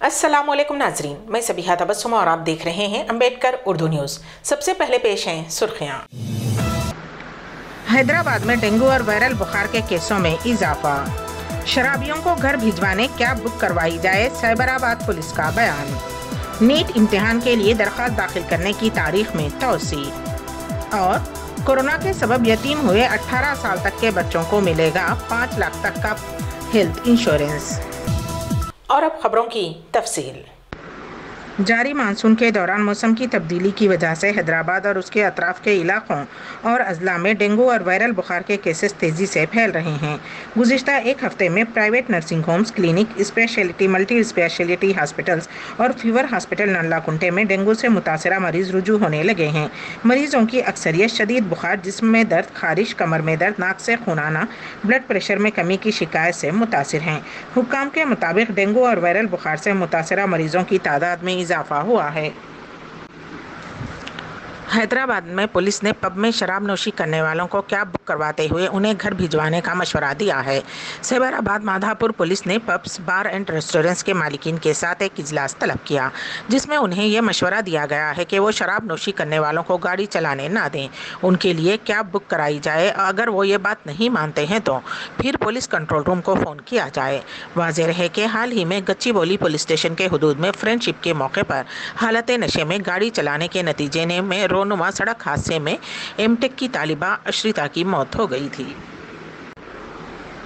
अस्सलामुअलैकुम नाजरीन, मैं सबिहा तबस्सुम और आप देख रहे हैं अंबेडकर उर्दू न्यूज़। सबसे पहले पेश हैं सुर्खियां। हैदराबाद में डेंगू और वायरल बुखार के केसों में इजाफा। शराबियों को घर भिजवाने कैब बुक करवाई जाए, साइबराबाद पुलिस का बयान। नीट इम्तिहान के लिए दरख्वास्त दाखिल करने की तारीख में तौसी। और कोरोना के सबब यतीम हुए 18 साल तक के बच्चों को मिलेगा 5 लाख तक का हेल्थ इंश्योरेंस। और अब खबरों की तफसील। जारी मानसून के दौरान मौसम की तब्दीली की वजह से हैदराबाद और उसके अतराफ के इलाकों और अजला में डेंगू और वायरल बुखार के केसेस तेज़ी से फैल रहे हैं। गुज़िश्ता एक हफ्ते में private nursing homes, clinic, speciality, multi speciality hospitals और फीवर हॉस्पिटल नल्ला कुंटे में डेंगू से मुतासरा मरीज रुजू होने लगे हैं। मरीजों की अक्सरियत शदीद बुखार, जिस्म में दर्द, खारिश, कमर में दर्द, नाक से खून आना, ब्लड प्रेशर में कमी की शिकायत से मुतासिर हैं। हुक्काम के मुताबिक डेंगू और वायरल बुखार से मुतासरा मरीजों की तादाद में इजाफा हुआ है। हैदराबाद में पुलिस ने पब में शराब नोशी करने वालों को कैब बुक करवाते हुए उन्हें घर भिजवाने का मशवरा दिया है। साइबराबाद माधापुर पुलिस ने पब्स, बार एंड रेस्टोरेंट्स के मालिकीन के साथ एक इजलास तलब किया, जिसमें उन्हें यह मशवरा दिया गया है कि वो शराब नोशी करने वालों को गाड़ी चलाने ना दें, उनके लिए कैब बुक कराई जाए। अगर वो ये बात नहीं मानते हैं तो फिर पुलिस कंट्रोल रूम को फ़ोन किया जाए। वाज़ेह रहे कि हाल ही में गच्चीबोली पुलिस स्टेशन के हुदूद में फ्रेंडशिप के मौके पर हालत नशे में गाड़ी चलाने के नतीजे में रोनुमा सड़क हादसे में एमटेक की तालिबा अश्रिता की मौत हो गई थी।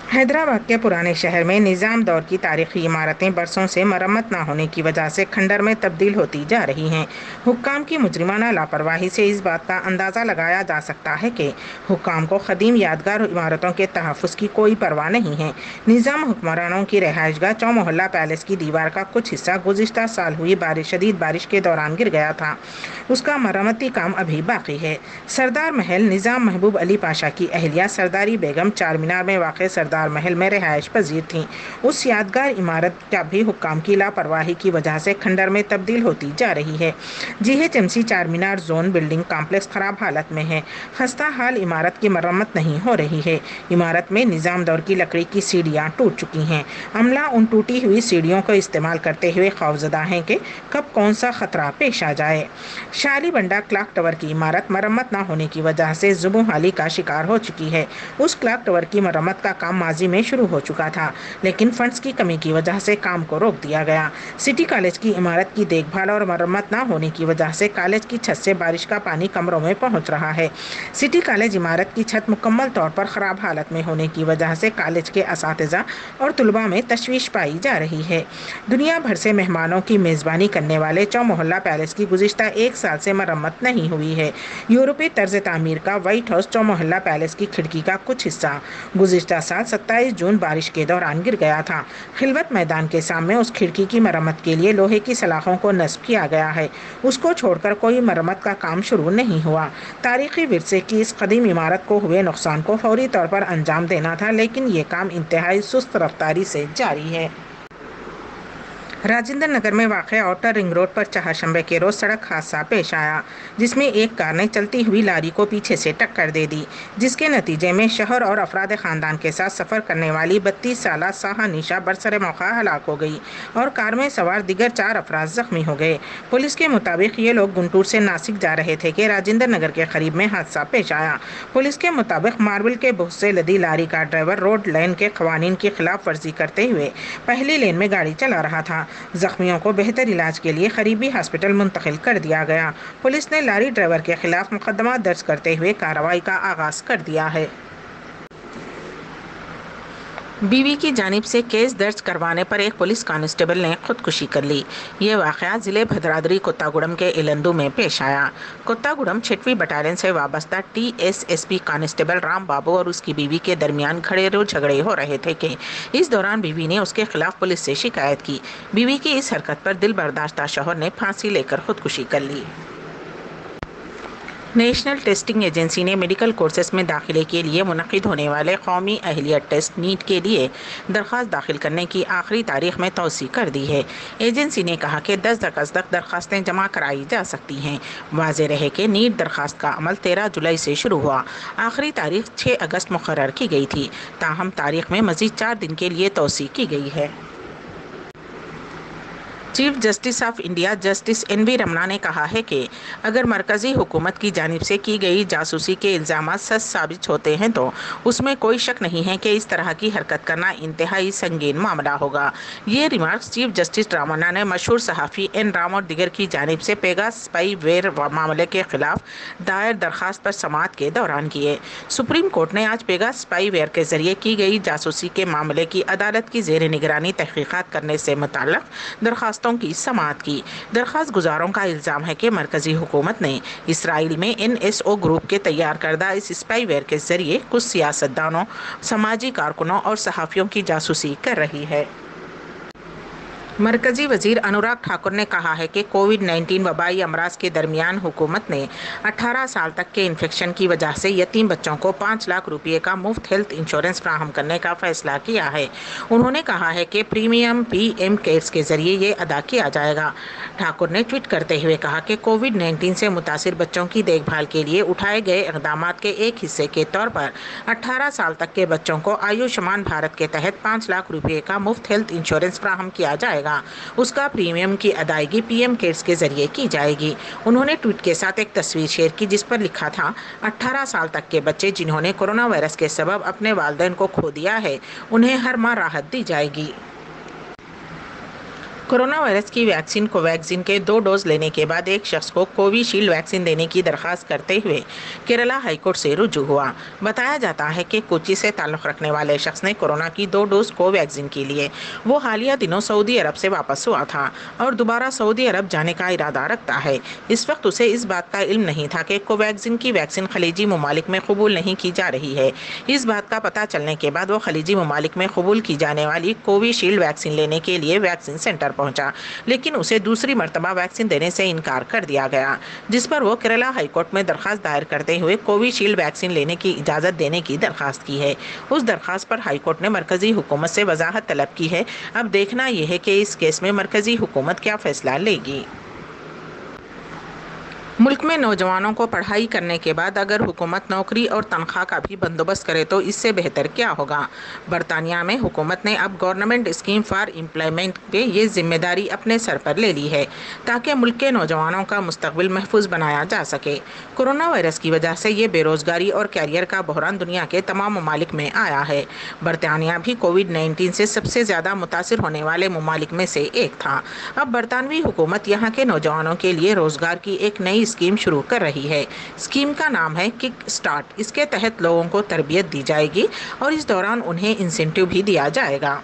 हैदराबाद के पुराने शहर में निज़ाम दौर की तारीखी इमारतें बरसों से मरम्मत न होने की वजह से खंडर में तब्दील होती जा रही हैं। हुक्काम की मुजरिमाना लापरवाही से इस बात का अंदाज़ा लगाया जा सकता है कि हुक्काम को क़दीम यादगार इमारतों के तहफ़्फ़ुज़ की कोई परवाह नहीं है। निज़ाम हुक्मरानों की रहायशगाह चौमोहल्ला पैलेस की दीवार का कुछ हिस्सा गुज़िश्ता साल हुई शदीद बारिश के दौरान गिर गया था। उसका मरम्मती काम अभी बाकी है। सरदार महल निज़ाम महबूब अली पाशा की अहलिया सरदारी बेगम चार मीनार में वाक़ सरदार महल में रिहाइश पजीर थीं। उस यादगार इमारत का भी हुक्काम की लापरवाही की वजह से खंडर में तब्दील होती जा रही है। जीएचएमसी चार मीनार जोन बिल्डिंग कॉम्प्लेक्स खराब हालत में है। खस्ता हाल इमारत की मरम्मत नहीं हो रही है। इमारत में निज़ाम दौर की लकड़ी की सीढ़ियाँ टूट चुकी हैं। अमला उन टूटी हुई सीढ़ियों को इस्तेमाल करते हुए खौफजदा हैं कि कब कौन सा खतरा पेश आ जाए। शाली बंडा क्लॉक टावर की इमारत मरम्मत न होने की वजह से जुबू हाली का शिकार हो चुकी है। उस क्लॉक टावर की मरम्मत का काम माजी में शुरू हो चुका था, लेकिन फंड्स की कमी की वजह से काम को रोक दिया गया। सिटी कॉलेज की इमारत की देखभाल और मरम्मत न होने की वजह से कॉलेज की छत से बारिश का पानी कमरों में पहुंच रहा है। सिटी कॉलेज इमारत की छत मुकम्मल तौर पर ख़राब हालत में होने की वजह से कॉलेज के असातिज़ा और तलबा में तशवीश पाई जा रही है। दुनिया भर से मेहमानों की मेज़बानी करने वाले चौमोहल्ला पैलेस की गुज़िश्ता 1 साल से मरम्मत नहीं हुई है। यूरोपीय तर्ज तामीर का व्हाइट हाउस चौमोहल्ला पैलेस की खिड़की का कुछ हिस्सा गुज़िश्ता साल 27 जून बारिश के दौरान गिर गया था। खिलवत मैदान के सामने उस खिड़की की मरम्मत के लिए लोहे की सलाखों को नस्ब किया गया है। उसको छोड़कर कोई मरम्मत का काम शुरू नहीं हुआ। तारीखी विरसे की इस कदीम इमारत को हुए नुकसान को फौरी तौर पर अंजाम देना था, लेकिन ये काम इंतहाई सुस्त रफ्तारी से जारी है। राजेंद्र नगर में वाक़ आउटर रिंग रोड पर चहारशंबे के रोज़ सड़क हादसा पेश आया, जिसमें एक कार ने चलती हुई लारी को पीछे से टक्कर दे दी, जिसके नतीजे में शहर और अफराद ख़ानदान के साथ सफ़र करने वाली 32 साला साहा निशा बरसरे मौका हलाक हो गई और कार में सवार दिगर 4 अफराद ज़ख्मी हो गए। पुलिस के मुताबिक ये लोग गुंटूर से नासिक जा रहे थे कि राजेंद्र नगर के करीब में हादसा पेश आया। पुलिस के मुताबिक मार्बल के बहुत से लदी लारी का ड्राइवर रोड लाइन के कवानीन की खिलाफ वर्जी करते हुए पहली लेन में गाड़ी चला रहा था। जख्मियों को बेहतर इलाज के लिए करीबी हॉस्पिटल मुंतकिल कर दिया गया। पुलिस ने लारी ड्राइवर के खिलाफ मुकदमा दर्ज करते हुए कार्रवाई का आगाज कर दिया है। बीवी की जानिब से केस दर्ज करवाने पर एक पुलिस कांस्टेबल ने खुदकुशी कर ली। ये वाक़या ज़िले भद्राद्री कोत्तागुड़म के इलंदू में पेश आया। कोत्तागुड़म 6वीं बटालियन से वाबस्ता TSSP कांस्टेबल राम बाबू और उसकी बीवी के दरमियान घरेलू झगड़े हो रहे थे कि इस दौरान बीवी ने उसके खिलाफ पुलिस से शिकायत की। बीवी की इस हरकत पर दिल बर्दाश्ता शौहर ने फांसी लेकर खुदकुशी कर ली। नेशनल टेस्टिंग एजेंसी ने मेडिकल कोर्सेज में दाखिले के लिए मुनक़िद होने वाले कौमी अहलियत टेस्ट नीट के लिए दरख्वास्त दाखिल करने की आखिरी तारीख में तौसी कर दी है। एजेंसी ने कहा कि 10 अगस्त तक दरख्वास्तें जमा कराई जा सकती हैं। वाज़ेह रहे कि नीट दरख्वास्त का अमल 13 जुलाई से शुरू हुआ। आखिरी तारीख 6 अगस्त मुकर्रर की गई थी, ताहम तारीख में मज़ीद 4 दिन के लिए तौसी की गई है। Chief justice of India justice NV Ramana ने कहा है कि अगर मरकजी हुकूमत की जानिब से की गई जासूसी के इल्ज़ामात सच साबित होते हैं तो उसमें कोई शक नहीं है कि इस तरह की हरकत करना इंतहाई संगीन मामला होगा। ये रिमार्क्स चीफ जस्टिस रमना ने मशहूर सहाफ़ी N राम और दिगर की जानिब से पेगास स्पाईवेयर मामले के खिलाफ दायर दरख्वास्त पर समाअत के दौरान किए। सुप्रीम कोर्ट ने आज पेगास स्पाईवेयर के जरिए की गई जासूसी के मामले की अदालत की ज़ेर निगरानी तहकीकात करने से मुताल्लिक़ दरख्वास्तों की समाअत की। दरख्वास्त गुजारों का इल्ज़ाम है कि मरकजी हुकूमत ने इसराइल में NSO ग्रुप के तैयार करदा इस स्पाईवेयर के जरिए कुछ सियासतदानों, समाजी कारकुनों और सहाफ़ियों की जासूसी कर रही है। मरकजी वजीर अनुराग ठाकुर ने कहा है कि कोविड-19 वबाई अमराज के दरमियान हुकूमत ने 18 साल तक के इन्फेक्शन की वजह से यतीम बच्चों को 5 लाख रुपये का मुफ्त हेल्थ इंश्योरेंस फराहम करने का फैसला किया है। उन्होंने कहा है कि प्रीमियम PM केयर्स के जरिए ये अदा किया जाएगा। ठाकुर ने ट्वीट करते हुए कहा कि कोविड-19 से मुतासिर बच्चों की देखभाल के लिए उठाए गए इक़दाम के एक हिस्से के तौर पर 18 साल तक के बच्चों को आयुष्मान भारत के तहत 5 लाख रुपये का मुफ्त हेल्थ इंश्योरेंस फराहम किया जाएगा। उसका प्रीमियम की अदायगी PM केयर्स के जरिए की जाएगी। उन्होंने ट्वीट के साथ एक तस्वीर शेयर की जिस पर लिखा था, 18 साल तक के बच्चे जिन्होंने कोरोना वायरस के सबब अपने वालिदैन को खो दिया है, उन्हें हर माह राहत दी जाएगी। कोरोना वायरस की वैक्सीन कोवैक्सीन के 2 डोज लेने के बाद एक शख्स को कोविशील्ड वैक्सीन देने की दरख्वास्त करते हुए केरला हाईकोर्ट से रुजू हुआ। बताया जाता है कि कोची से ताल्लुक़ रखने वाले शख्स ने कोरोना की 2 डोज कोवैक्सीन के लिए वो हालिया दिनों सऊदी अरब से वापस हुआ था और दोबारा सऊदी अरब जाने का इरादा रखता है। इस वक्त उसे इस बात का इल्म नहीं था कि कोवैक्सीन की वैक्सीन खलीजी ममालिक में कबूल नहीं की जा रही है। इस बात का पता चलने के बाद वो खलीजी ममालिक में कबूल की जाने वाली कोविशील्ड वैक्सीन लेने के लिए वैक्सीन सेंटर पहुंचा, लेकिन उसे दूसरी मर्तबा वैक्सीन देने से इनकार कर दिया गया, जिस पर वो केरला हाईकोर्ट में दरख्वास्त दायर करते हुए कोविशील्ड वैक्सीन लेने की इजाज़त देने की दरख्वास्त की है। उस दरख्वास्त पर हाईकोर्ट ने मरकजी हुकूमत से वजाहत तलब की है। अब देखना यह है कि इस केस में मरकजी हुकूमत क्या फैसला लेगी। मुल्क में नौजवानों को पढ़ाई करने के बाद अगर हुकूमत नौकरी और तनख्वाह का भी बंदोबस्त करे तो इससे बेहतर क्या होगा। बरतानिया में हुकूमत ने अब गवर्नमेंट स्कीम फॉर एम्प्लॉयमेंट पे ये जिम्मेदारी अपने सर पर ले ली है ताकि मुल्क के नौजवानों का मुस्तकबिल महफूज बनाया जा सके। कोरोना वायरस की वजह से ये बेरोजगारी और कैरियर का बहरान दुनिया के तमाम ममालिक में आया है। बरतानिया भी कोविड-19 से सबसे ज़्यादा मुतासिर होने वाले ममालिक में से एक था। अब बरतानवी हुकूमत यहाँ के नौजवानों के लिए रोजगार की एक नई स्कीम शुरू कर रही है। स्कीम का नाम है किक स्टार्ट। इसके तहत लोगों को तरबियत दी जाएगी और इस दौरान उन्हें इंसेंटिव भी दिया जाएगा।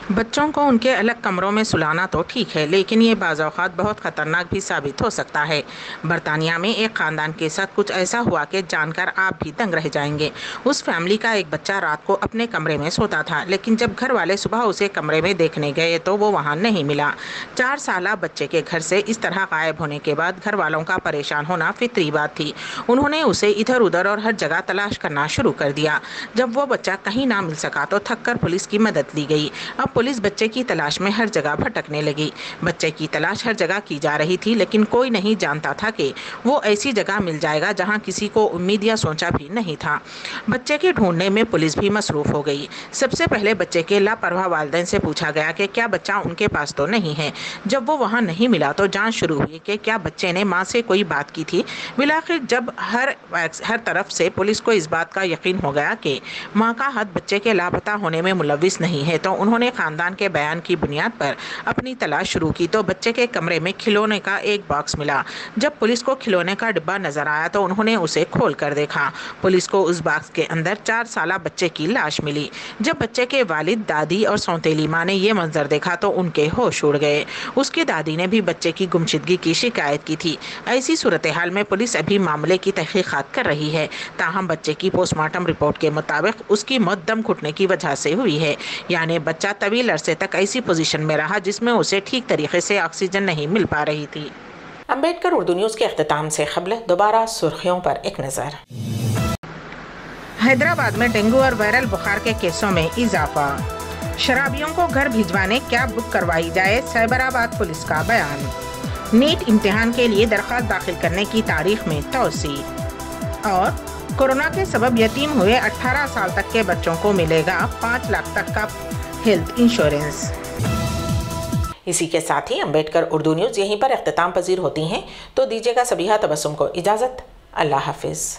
बच्चों को उनके अलग कमरों में सुलाना तो ठीक है, लेकिन ये बाज़ औक़ात बहुत ख़तरनाक भी साबित हो सकता है। बरतानिया में एक ख़ानदान के साथ कुछ ऐसा हुआ कि जानकर आप भी दंग रह जाएंगे। उस फैमिली का एक बच्चा रात को अपने कमरे में सोता था, लेकिन जब घर वाले सुबह उसे कमरे में देखने गए तो वो वहाँ नहीं मिला। 4 साला बच्चे के घर से इस तरह गायब होने के बाद घर वालों का परेशान होना फितरी बात थी। उन्होंने उसे इधर उधर और हर जगह तलाश करना शुरू कर दिया। जब वो बच्चा कहीं ना मिल सका तो थक कर पुलिस की मदद ली गई। अब पुलिस बच्चे की तलाश में हर जगह भटकने लगी। बच्चे की तलाश हर जगह की जा रही थी, लेकिन कोई नहीं जानता था कि वो ऐसी जगह मिल जाएगा जहां किसी को उम्मीद या सोचा भी नहीं था। बच्चे के ढूंढने में पुलिस भी मसरूफ हो गई। सबसे पहले बच्चे के लापरवाह वालिदैन से पूछा गया कि क्या बच्चा उनके पास तो नहीं है। जब वो वहां नहीं मिला तो जांच शुरू हुई कि क्या बच्चे ने माँ से कोई बात की थी। बिलाखिर जब हर तरफ से पुलिस को इस बात का यकीन हो गया कि माँ का हाथ बच्चे के लापता होने में मुलविस नहीं है, तो उन्होंने खानदान के बयान की बुनियाद पर अपनी तलाश शुरू की। तो बच्चे के कमरे में खिलौने का एक बॉक्स मिला। जब पुलिस को खिलौने का डिब्बा नजर आया तो उन्होंने उसे खोल कर देखा। पुलिस को उस बॉक्स के अंदर 4 साला बच्चे की लाश मिली। जब बच्चे के वालिद, दादी और सौतेली माँ ने यह मंजर देखा तो उनके होश उड़ गए। उसकी दादी ने भी बच्चे की गुमशुदगी की शिकायत की थी। ऐसी सूरत हाल में पुलिस अभी मामले की तहकीकात कर रही है। ताहम बच्चे की पोस्टमार्टम रिपोर्ट के मुताबिक उसकी मौत दम घुटने की वजह से हुई है, यानी बच्चा तवील अरसे तक ऐसी पोजीशन में रहा जिसमें उसे ठीक तरीके से ऑक्सीजन नहीं मिल पा रही थी। अम्बेडकर उर्दू न्यूज़ के अख्तिताम से क़ब्ल दोबारा सुर्खियों पर एक नज़र। हैदराबाद में डेंगू और वायरल बुखार के केसों में इजाफा। शराबियों को घर भिजवाने कैब बुक करवाई जाए, साइबराबाद पुलिस का बयान। नीट इम्तिहान के लिए दरख्वास्त दाखिल करने की तारीख में तौसी। और कोरोना के सबब यतीम हुए 18 साल तक के बच्चों को मिलेगा 5 लाख तक का हेल्थ इंश्योरेंस। اسی کے ساتھ ہی امبیڈکر اردو نیوز یہیں پر اختتام پذیر ہوتی ہیں، تو دیجیے گا سبیحہ تبسم کو اجازت۔ اللہ حافظ۔